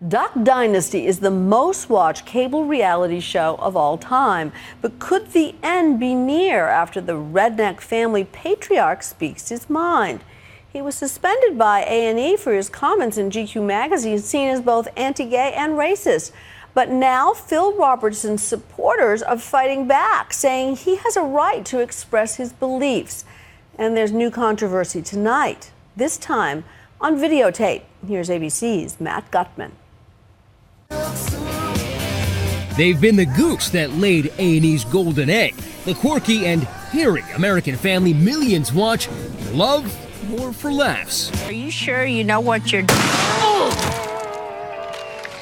Duck Dynasty is the most watched cable reality show of all time. But could the end be near after the redneck family patriarch speaks his mind? He was suspended by A&E for his comments in GQ magazine, seen as both anti-gay and racist. But now Phil Robertson's supporters are fighting back, saying he has a right to express his beliefs. And there's new controversy tonight, this time on videotape. Here's ABC's Matt Gutman. They've been the goose that laid A&E's golden egg, the quirky and hairy American family millions watch for love or for laughs. Are you sure you know what you're doing?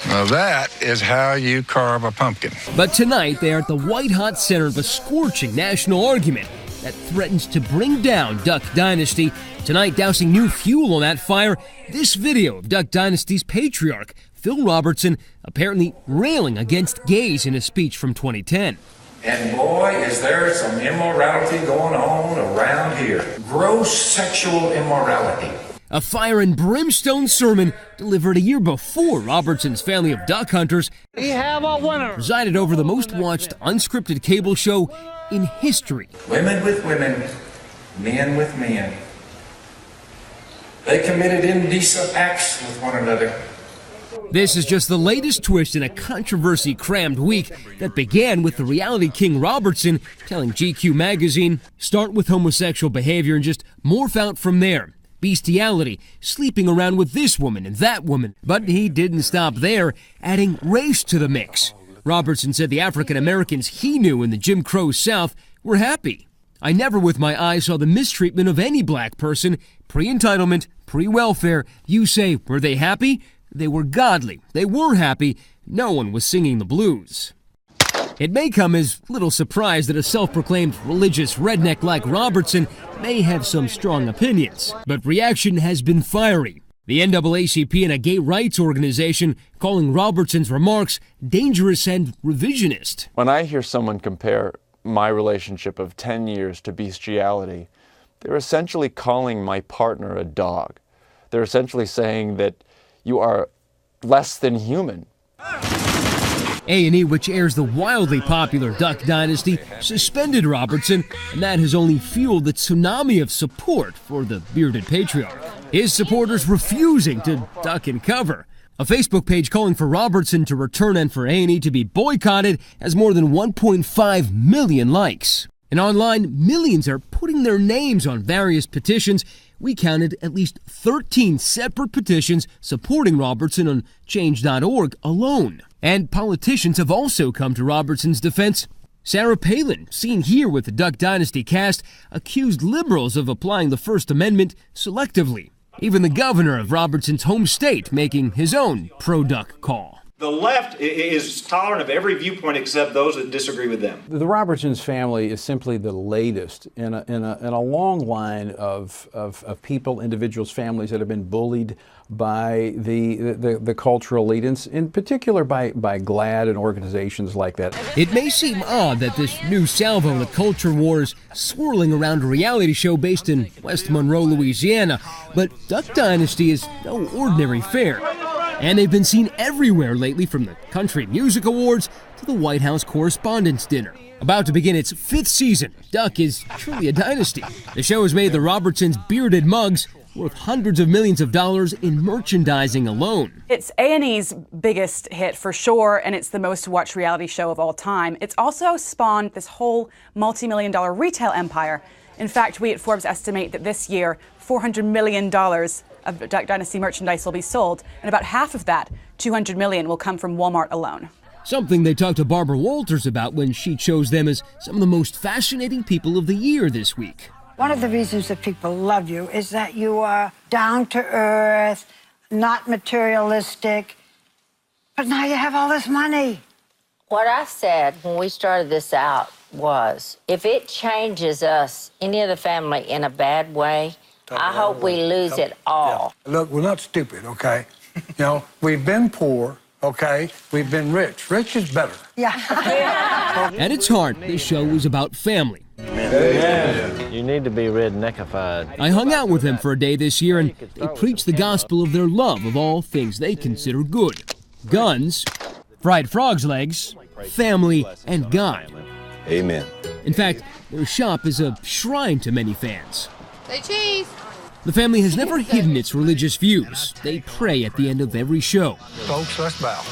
Now that is how you carve a pumpkin. But tonight they are at the white-hot center of a scorching national argument that threatens to bring down Duck Dynasty. Tonight, dousing new fuel on that fire, this video of Duck Dynasty's patriarch, Phil Robertson, apparently railing against gays in a speech from 2010. And boy, is there some immorality going on around here. Gross sexual immorality. A fire and brimstone sermon delivered a year before Robertson's family of duck hunters We have a winner. presided over the most watched unscripted cable show in history. Women with women, men with men. They committed indecent acts with one another. This is just the latest twist in a controversy-crammed week that began with the reality king Robertson telling GQ magazine, start with homosexual behavior and just morph out from there. Bestiality, sleeping around with this woman and that woman. But he didn't stop there, adding race to the mix. Robertson said the African Americans he knew in the Jim Crow South were happy. I never with my eyes saw the mistreatment of any black person, pre-entitlement, pre-welfare. You say, were they happy? They were godly. They were happy. No one was singing the blues. It may come as little surprise that a self-proclaimed religious redneck like Robertson may have some strong opinions, but reaction has been fiery. The NAACP and a gay rights organization calling Robertson's remarks dangerous and revisionist. When I hear someone compare my relationship of 10 years to bestiality, they're essentially calling my partner a dog. They're essentially saying that you are less than human. A&E, which airs the wildly popular Duck Dynasty, suspended Robertson, and that has only fueled the tsunami of support for the bearded patriarch. His supporters refusing to duck and cover. A Facebook page calling for Robertson to return and for A&E to be boycotted has more than 1.5 million likes. And online, millions are putting their names on various petitions. We counted at least 13 separate petitions supporting Robertson on change.org alone. And politicians have also come to Robertson's defense. Sarah Palin, seen here with the Duck Dynasty cast, accused liberals of applying the First Amendment selectively. Even the governor of Robertson's home state making his own pro-duck call. The left is tolerant of every viewpoint except those that disagree with them. The Robertsons family is simply the latest in a long line of people, individuals, families that have been bullied by the cultural elite, in particular by GLAAD and organizations like that. It may seem odd that this new salvo in the culture war is swirling around a reality show based in West Monroe, Louisiana, but Duck Dynasty is no ordinary fare. And they've been seen everywhere lately, from the Country Music Awards to the White House Correspondents' Dinner. About to begin its 5th season, Duck is truly a dynasty. The show has made the Robertsons' bearded mugs worth hundreds of millions of dollars in merchandising alone. It's A&E's biggest hit for sure, and it's the most watched reality show of all time. It's also spawned this whole multi-million-dollar retail empire. In fact, we at Forbes estimate that this year, $400 million of Duck Dynasty merchandise will be sold, and about half of that, $200 million, will come from Walmart alone. Something they talked to Barbara Walters about when she chose them as some of the most fascinating people of the year this week. One of the reasons that people love you is that you are down to earth, not materialistic, but now you have all this money. What I said when we started this out was, if it changes us, any of the family, in a bad way, I hope we lose it all. Yeah. Look, we're not stupid, okay? We've been poor, okay? We've been rich. Rich is better. Yeah. At its heart, this show is about family. Amen. You need to be redneckified. I hung out with them for a day this year, and they preached the gospel of their love of all things they consider good. guns, fried frog's legs, family, and God. Amen. In fact, their shop is a shrine to many fans. Say cheese. The family has never hidden its religious views. They pray at the end of every show. Folks, let's bow.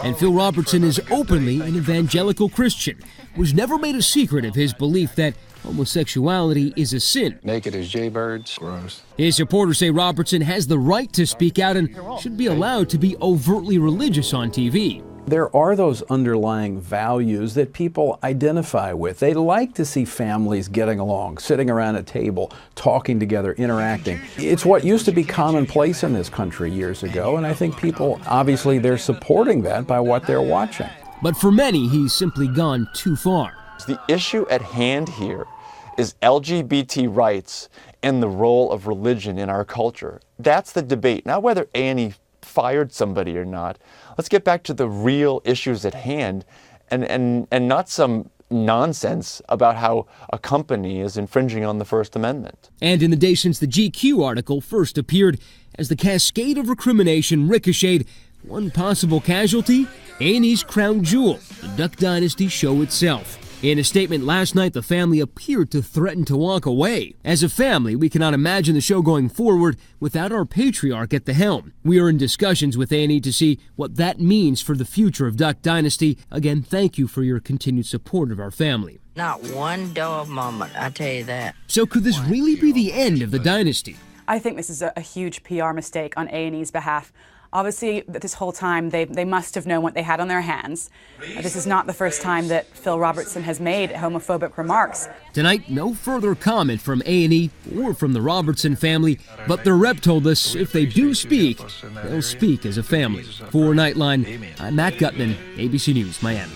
And Phil Robertson is openly an evangelical Christian, who's never made a secret of his belief that homosexuality is a sin. Naked as jaybirds. Gross. His supporters say Robertson has the right to speak out and should be allowed to be overtly religious on TV. There are those underlying values that people identify with. They like to see families getting along, sitting around a table, talking together, interacting. It's what used to be commonplace in this country years ago, and I think people, obviously, they're supporting that by what they're watching. But for many, he's simply gone too far. The issue at hand here is LGBT rights and the role of religion in our culture. That's the debate, not whether A&E fired somebody or not. Let's get back to the real issues at hand and not some nonsense about how a company is infringing on the First Amendment. And in the days since the GQ article first appeared, as the cascade of recrimination ricocheted, one possible casualty, A&E's crown jewel, the Duck Dynasty show itself. In a statement last night, the family appeared to threaten to walk away. As a family, we cannot imagine the show going forward without our patriarch at the helm. We are in discussions with A&E to see what that means for the future of Duck Dynasty. Again, thank you for your continued support of our family. Not one dull moment, I tell you that. So could this really be the end of the Dynasty? I think this is a huge PR mistake on A&E's behalf. Obviously, this whole time, they must have known what they had on their hands. This is not the first time that Phil Robertson has made homophobic remarks. Tonight, no further comment from A&E or from the Robertson family, but their rep told us if they do speak, they'll speak as a family. For Nightline, I'm Matt Gutman, ABC News, Miami.